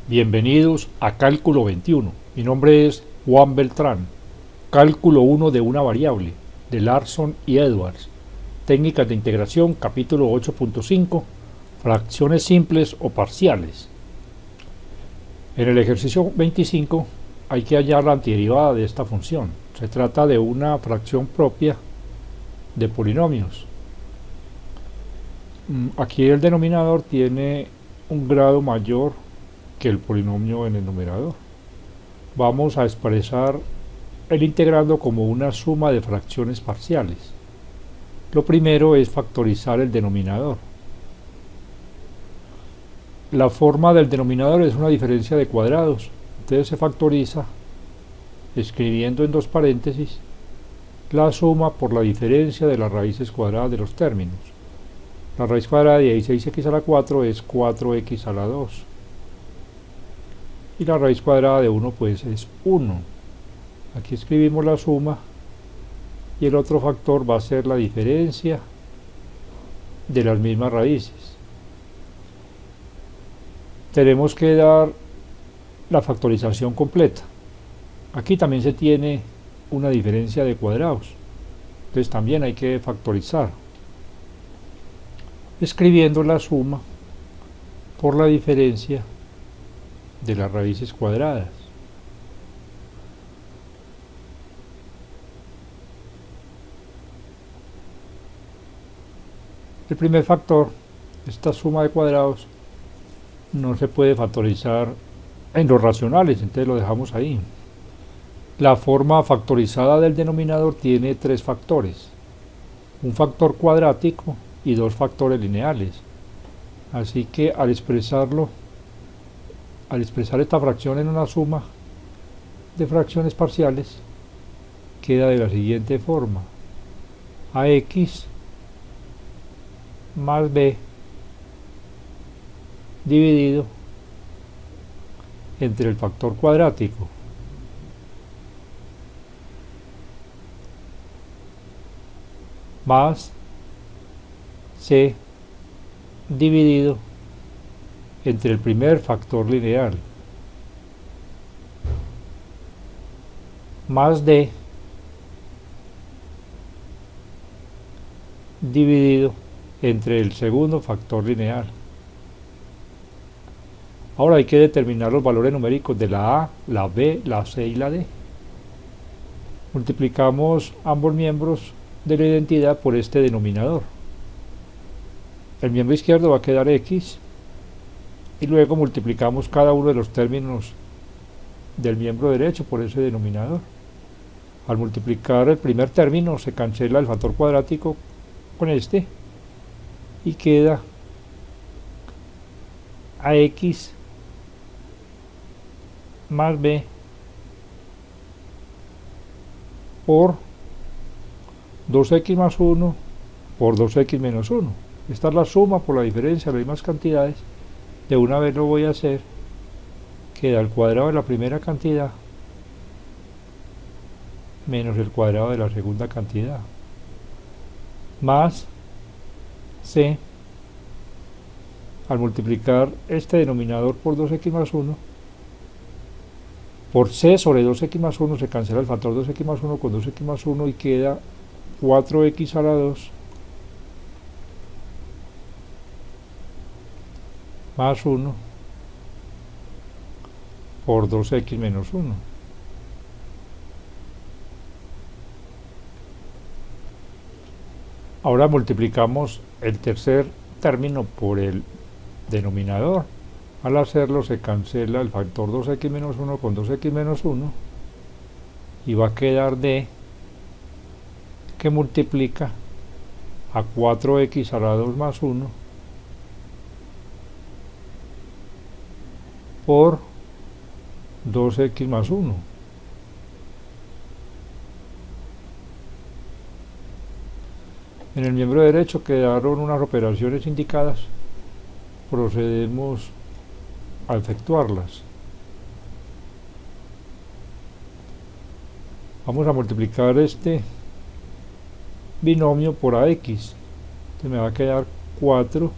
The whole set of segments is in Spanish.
Bienvenidos a Cálculo 21. Mi nombre es Juan Beltrán. Cálculo 1 de una variable, de Larson y Edwards. Técnicas de integración, capítulo 8.5. Fracciones simples o parciales. En el ejercicio 25 hay que hallar la antiderivada de esta función. Se trata de una fracción propia de polinomios. Aquí el denominador tiene un grado mayor que el polinomio en el numerador. Vamos a expresar el integrando como una suma de fracciones parciales. Lo primero es factorizar el denominador. La forma del denominador es una diferencia de cuadrados, entonces se factoriza escribiendo en dos paréntesis la suma por la diferencia de las raíces cuadradas de los términos. La raíz cuadrada de 16x a la 4 es 4x a la 2. Y la raíz cuadrada de 1 pues es 1. Aquí escribimos la suma y el otro factor va a ser la diferencia de las mismas raíces. Tenemos que dar la factorización completa. Aquí también se tiene una diferencia de cuadrados, entonces también hay que factorizar, escribiendo la suma por la diferencia de las raíces cuadradas. El primer factor, esta suma de cuadrados, no se puede factorizar en los racionales, entonces lo dejamos ahí. La forma factorizada del denominador tiene tres factores, un factor cuadrático y dos factores lineales. Así que al expresar esta fracción en una suma de fracciones parciales, queda de la siguiente forma: ax más b dividido entre el factor cuadrático más c dividido entre el primer factor lineal más d dividido entre el segundo factor lineal. Ahora hay que determinar los valores numéricos de la a, la b, la c y la d. Multiplicamos ambos miembros de la identidad por este denominador. El miembro izquierdo va a quedar x y luego multiplicamos cada uno de los términos del miembro derecho por ese denominador. Al multiplicar el primer término se cancela el factor cuadrático con este y queda ax más b por 2x más 1 por 2x menos 1. Esta es la suma por la diferencia de las mismas cantidades. De una vez lo voy a hacer. Queda el cuadrado de la primera cantidad menos el cuadrado de la segunda cantidad más c. Al multiplicar este denominador por 2x más 1 por c sobre 2x más 1 se cancela el factor 2x más 1 con 2x más 1 y queda 4x a la 2 más 1 por 2x menos 1. Ahora multiplicamos el tercer término por el denominador. Al hacerlo se cancela el factor 2x menos 1 con 2x menos 1 y va a quedar d que multiplica a 4x a la 2 más 1 por 2x más 1. En el miembro derecho quedaron unas operaciones indicadas. Procedemos a efectuarlas. Vamos a multiplicar este binomio por ax. Entonces me va a quedar 4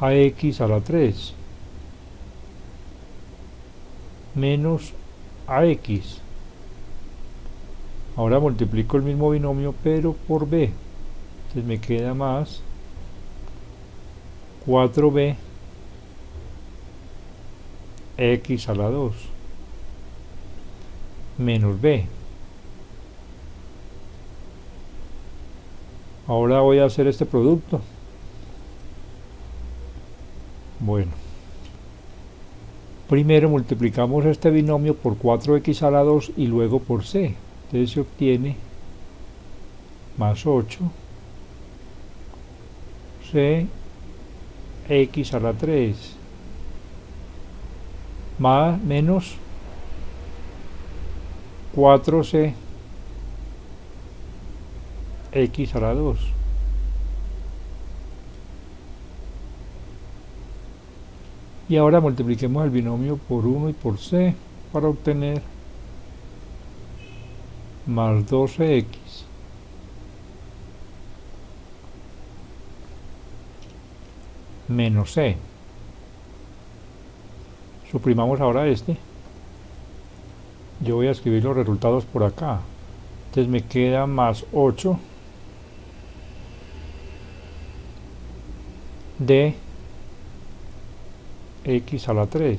ax a la 3 menos ax. Ahora multiplico el mismo binomio pero por b. Entonces me queda más 4b x a la 2 menos b. Ahora voy a hacer este producto. Bueno, primero multiplicamos este binomio por 4x a la 2 y luego por c. Entonces se obtiene más 8 c x a la 3 más menos 4c x a la 2. Y ahora multipliquemos el binomio por 1 y por c para obtener más 12x menos c. Suprimamos ahora este. Yo voy a escribir los resultados por acá. Entonces me queda más 8 de x a la 3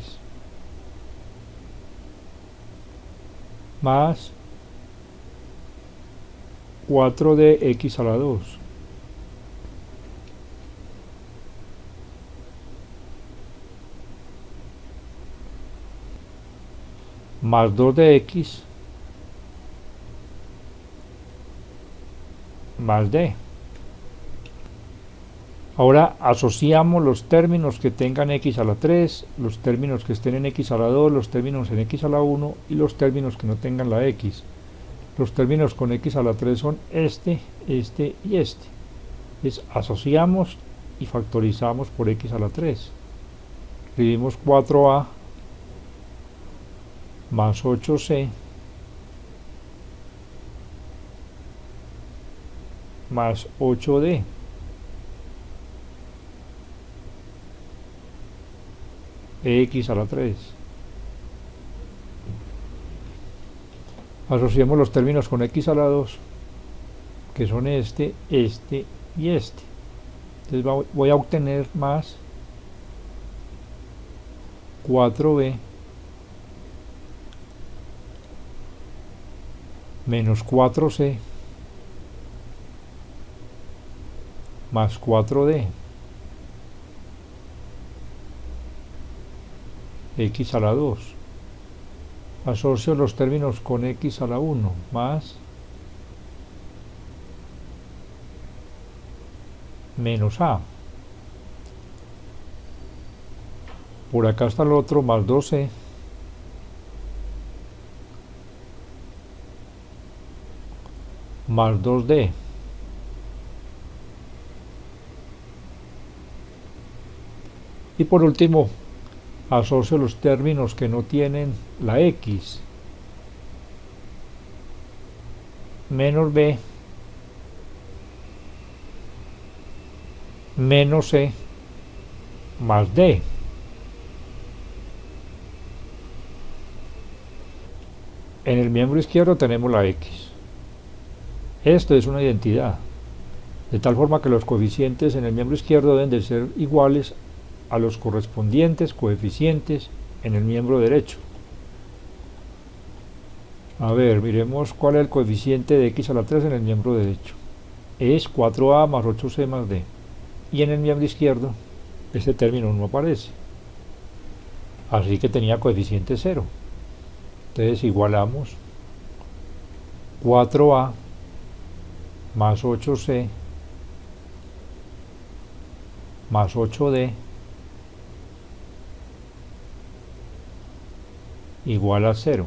más 4 de x a la 2 más 2 de x más d. Ahora asociamos los términos que tengan x a la 3, los términos que estén en x a la 2, los términos en x a la 1 y los términos que no tengan la x. Los términos con x a la 3 son este, este y este. Entonces asociamos y factorizamos por x a la 3. Escribimos 4a más 8c más 8d x a la 3. Asociemos los términos con x a la 2, que son este, este y este. Entonces voy a obtener más 4b menos 4c más 4d x a la 2. Asocio los términos con x a la 1 más menos a. Por acá está el otro más 2c más 2d. Y por último, asocio los términos que no tienen la x. Menos b menos c más d. En el miembro izquierdo tenemos la x. Esto es una identidad, de tal forma que los coeficientes en el miembro izquierdo deben de ser iguales a los correspondientes coeficientes en el miembro derecho. A ver, miremos cuál es el coeficiente de x a la 3 en el miembro derecho. Es 4a más 8c más d. Y en el miembro izquierdo, este término no aparece. Así que tenía coeficiente 0. Entonces igualamos 4a más 8c más 8d igual a 0.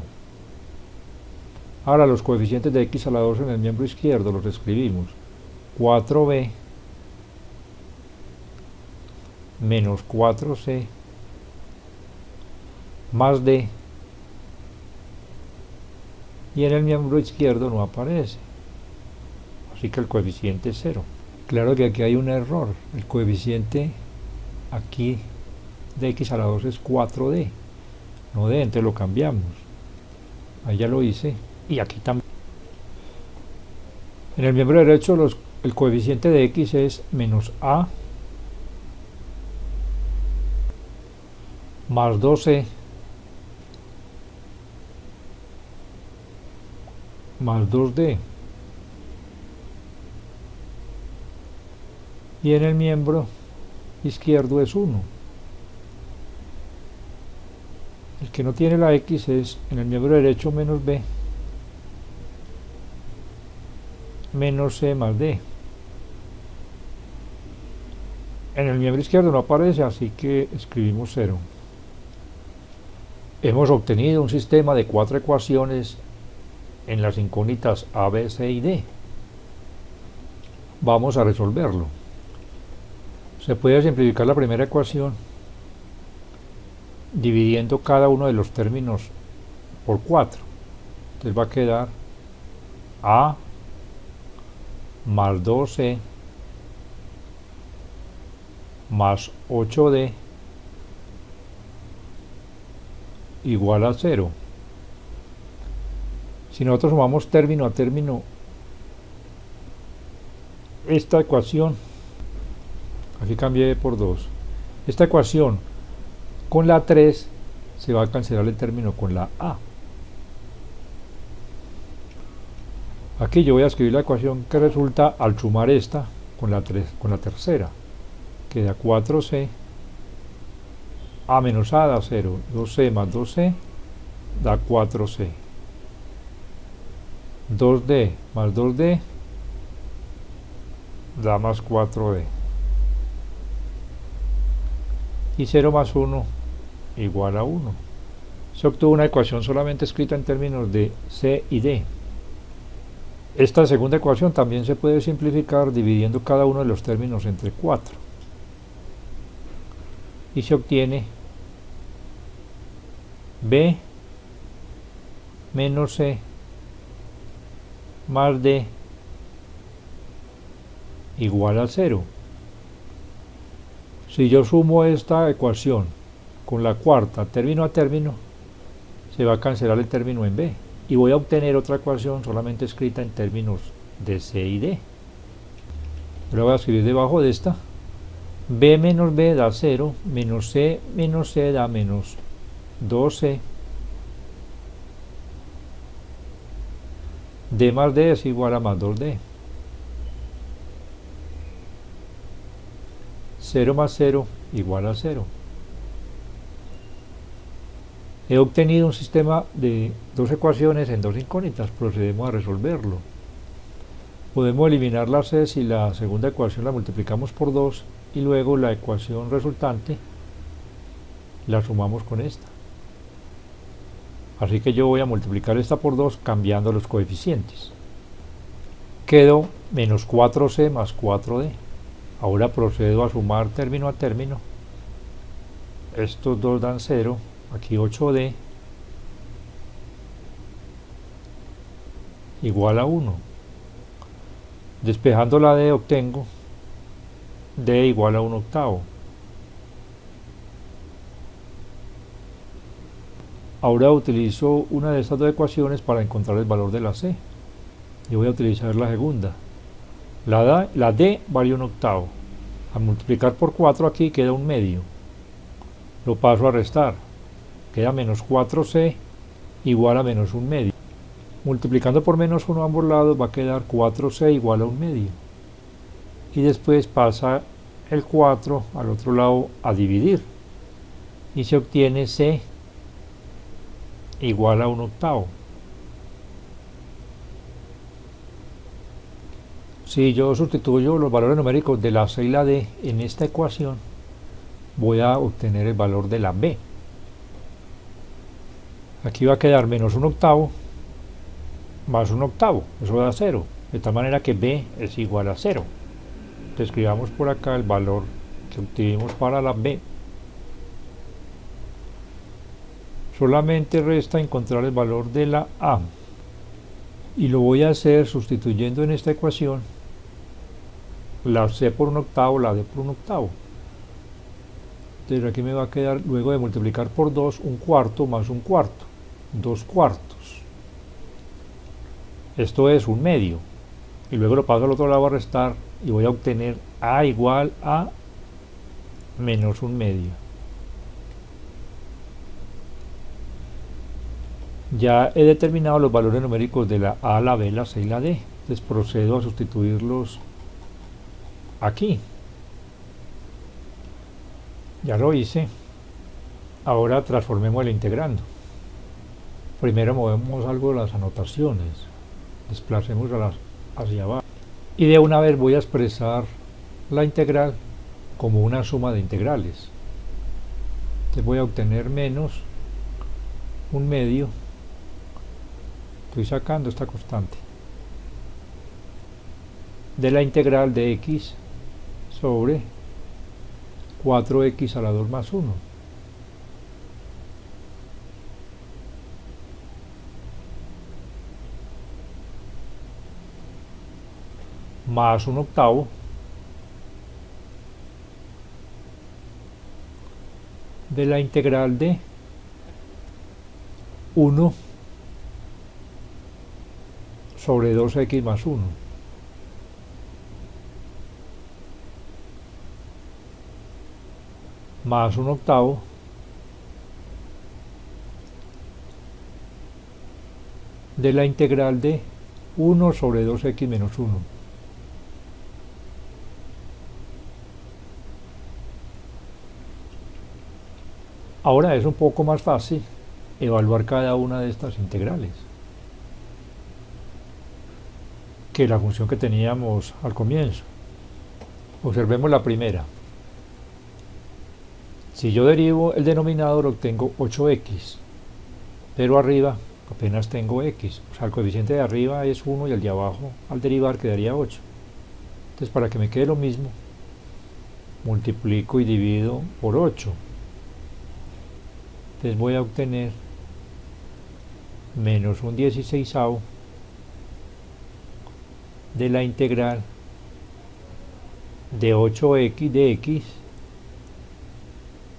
Ahora los coeficientes de x a la 2 en el miembro izquierdo los escribimos. 4b menos 4c más d, y en el miembro izquierdo no aparece, así que el coeficiente es 0. Claro que aquí hay un error, el coeficiente aquí de x a la 2 es 4d, no d, entonces lo cambiamos. Ahí ya lo hice, y aquí también. En el miembro derecho el coeficiente de x es menos a más 2c más 2d. Y en el miembro izquierdo es 1. El que no tiene la x es en el miembro derecho menos b menos c más d. En el miembro izquierdo no aparece, así que escribimos 0. Hemos obtenido un sistema de 4 ecuaciones en las incógnitas a, b, c y d. Vamos a resolverlo. Se puede simplificar la primera ecuación dividiendo cada uno de los términos por 4. Entonces va a quedar a más 2c más 8d igual a 0. Si nosotros sumamos término a término esta ecuación, aquí cambié por 2, esta ecuación con la 3 se va a cancelar el término con la a. Aquí yo voy a escribir la ecuación que resulta al sumar esta con la tercera. Queda 4c, a menos a da 0, 2c más 2c da 4c, 2d más 2d da más 4d, y 0 más 1 igual a 1. Se obtuvo una ecuación solamente escrita en términos de c y d. Esta segunda ecuación también se puede simplificar dividiendo cada uno de los términos entre 4. Y se obtiene b menos c más d igual a 0. Si yo sumo esta ecuación con la cuarta término a término, se va a cancelar el término en b y voy a obtener otra ecuación solamente escrita en términos de c y d. Ahora voy a escribir debajo de esta: b menos b da 0, menos c da menos 2c, d más d es igual a más 2d, 0 más 0 igual a 0. He obtenido un sistema de dos ecuaciones en dos incógnitas. Procedemos a resolverlo. Podemos eliminar la c si la segunda ecuación la multiplicamos por 2 y luego la ecuación resultante la sumamos con esta. Así que yo voy a multiplicar esta por 2 cambiando los coeficientes. Quedó menos 4c más 4d. Ahora procedo a sumar término a término. Estos dos dan 0. Aquí 8d igual a 1. Despejando la d obtengo d igual a 1/8. Ahora utilizo una de estas dos ecuaciones para encontrar el valor de la c. Yo voy a utilizar la segunda. La d vale 1/8. Al multiplicar por 4 aquí queda 1/2. Lo paso a restar. Queda menos 4c igual a menos 1/2. Multiplicando por menos 1 a ambos lados va a quedar 4c igual a 1/2. Y después pasa el 4 al otro lado a dividir. Y se obtiene c igual a 1/8. Si yo sustituyo los valores numéricos de la c y la d en esta ecuación, voy a obtener el valor de la b. Aquí va a quedar menos 1/8 más 1/8, eso da 0, de tal manera que b es igual a 0. Entonces escribamos por acá el valor que obtuvimos para la b. Solamente resta encontrar el valor de la a, y lo voy a hacer sustituyendo en esta ecuación la c por 1/8, la d por 1/8. Entonces aquí me va a quedar, luego de multiplicar por 2, un cuarto más un cuarto, 2 cuartos. Esto es un medio. Y luego lo paso al otro lado a restar y voy a obtener a igual a menos un medio. Ya he determinado los valores numéricos de la A, la B, la C y la D. Entonces procedo a sustituirlos aquí. Ya lo hice. Ahora transformemos el integrando. Primero movemos algo de las anotaciones. Desplacemos hacia abajo. Y de una vez voy a expresar la integral como una suma de integrales. Entonces voy a obtener menos un medio. Estoy sacando esta constante de la integral de x sobre 4x a la 2 más 1. Más un octavo de la integral de 1 sobre 2x más 1. Más un octavo de la integral de 1 sobre 2x menos 1. Ahora es un poco más fácil evaluar cada una de estas integrales que la función que teníamos al comienzo. Observemos la primera. Si yo derivo el denominador obtengo 8x, pero arriba apenas tengo x, o sea el coeficiente de arriba es 1 y el de abajo al derivar quedaría 8. Entonces para que me quede lo mismo, multiplico y divido por 8. Entonces voy a obtener menos un 16avo de la integral de 8x de x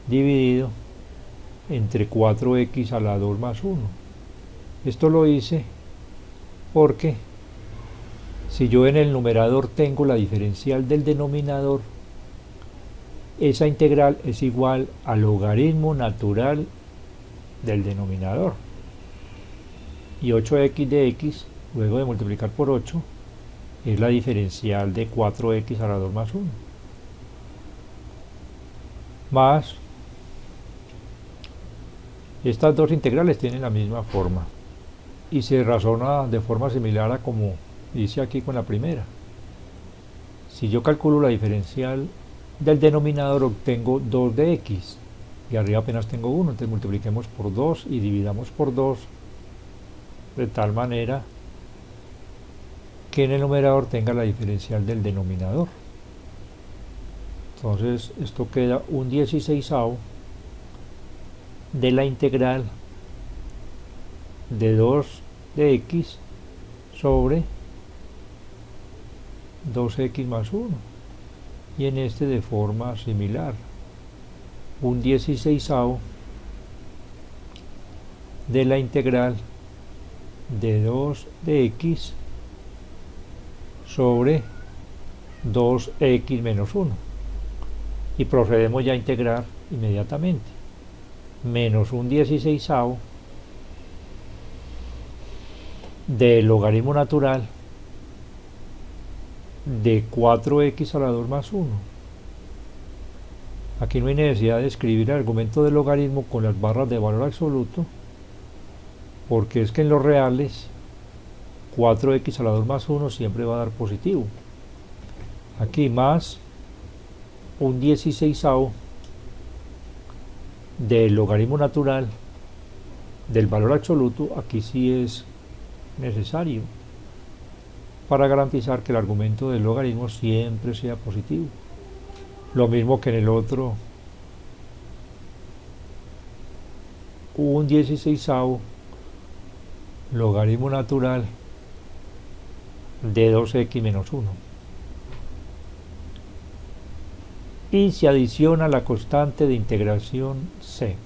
dividido entre 4x a la 2 más 1. Esto lo hice porque si yo en el numerador tengo la diferencial del denominador, esa integral es igual al logaritmo natural del denominador. Y 8x de x, luego de multiplicar por 8, es la diferencial de 4x a la 2 más 1. Más, estas dos integrales tienen la misma forma y se razona de forma similar a como hice aquí con la primera. Si yo calculo la diferencial del denominador obtengo 2 de x y arriba apenas tengo 1, entonces multipliquemos por 2 y dividamos por 2 de tal manera que en el numerador tenga la diferencial del denominador. Entonces esto queda un 16avo de la integral de 2 de x sobre 2x más 1, y en este de forma similar un 16avo de la integral de 2 de x sobre 2x menos 1, y procedemos ya a integrar inmediatamente. Menos un 16avo del logaritmo natural de 4x a la 2 más 1. Aquí no hay necesidad de escribir el argumento del logaritmo con las barras de valor absoluto, porque es que en los reales 4x a la 2 más 1 siempre va a dar positivo. Aquí más un 16avo del logaritmo natural del valor absoluto, aquí sí es necesario para garantizar que el argumento del logaritmo siempre sea positivo. Lo mismo que en el otro, un 16avo logaritmo natural de 2x menos 1. y se adiciona la constante de integración c.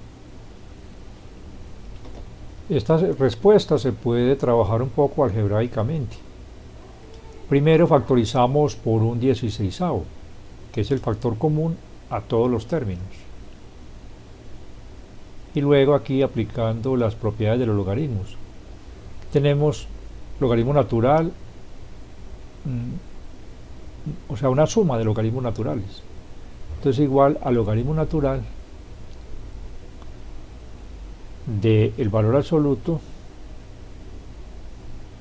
Esta respuesta se puede trabajar un poco algebraicamente. Primero factorizamos por un 16avo, que es el factor común a todos los términos. Y luego aquí aplicando las propiedades de los logaritmos. Tenemos logaritmo natural, o sea, una suma de logaritmos naturales. Entonces igual a logaritmo natural del valor absoluto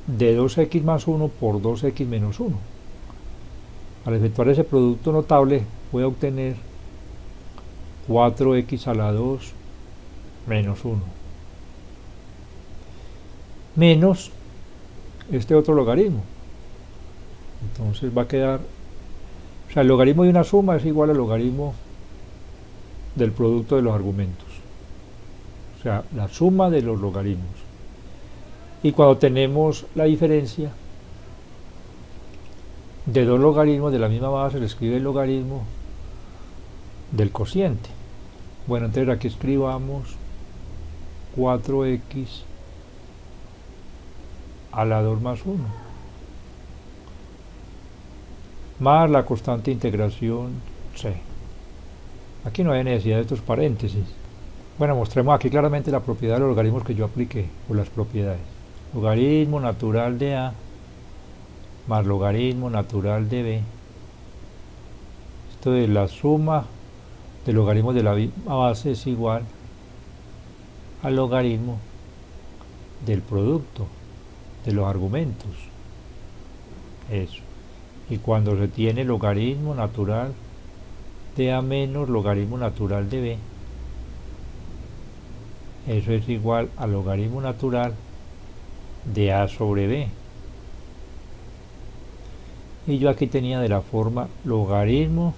de 2x más 1 por 2x menos 1. Al efectuar ese producto notable voy a obtener 4x a la 2 menos 1 menos este otro logaritmo. Entonces va a quedar, o sea, el logaritmo de una suma es igual al logaritmo del producto de los argumentos, o sea, la suma de los logaritmos. Y cuando tenemos la diferencia de dos logaritmos de la misma base, se escribe el logaritmo del cociente. Bueno, entonces aquí escribamos 4x a la 2 más 1 más la constante de integración c. Aquí no hay necesidad de estos paréntesis. Bueno, mostremos aquí claramente la propiedad de los logaritmos que yo apliqué, o las propiedades. Logaritmo natural de a más logaritmo natural de b. Esto de la suma de logaritmos de la misma base es igual al logaritmo del producto de los argumentos. Eso. Y cuando se tiene logaritmo natural de a menos logaritmo natural de b, eso es igual al logaritmo natural de a sobre b. Y yo aquí tenía de la forma logaritmo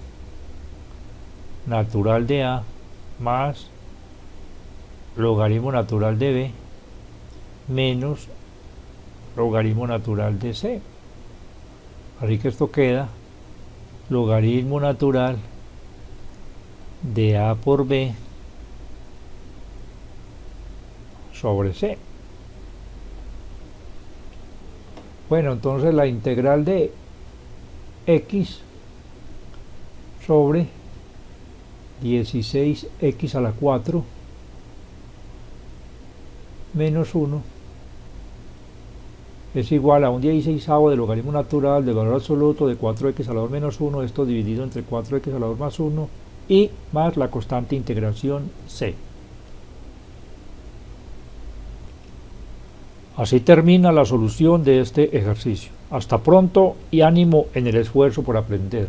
natural de a más logaritmo natural de b menos logaritmo natural de c. Así que esto queda logaritmo natural de a por b sobre c. Bueno, entonces la integral de x sobre 16x a la 4 menos 1 es igual a un 16avo del logaritmo natural del valor absoluto de 4x a la 2 menos 1, esto dividido entre 4x a la 2 más 1 y más la constante de integración c. Así termina la solución de este ejercicio. Hasta pronto y ánimo en el esfuerzo por aprender.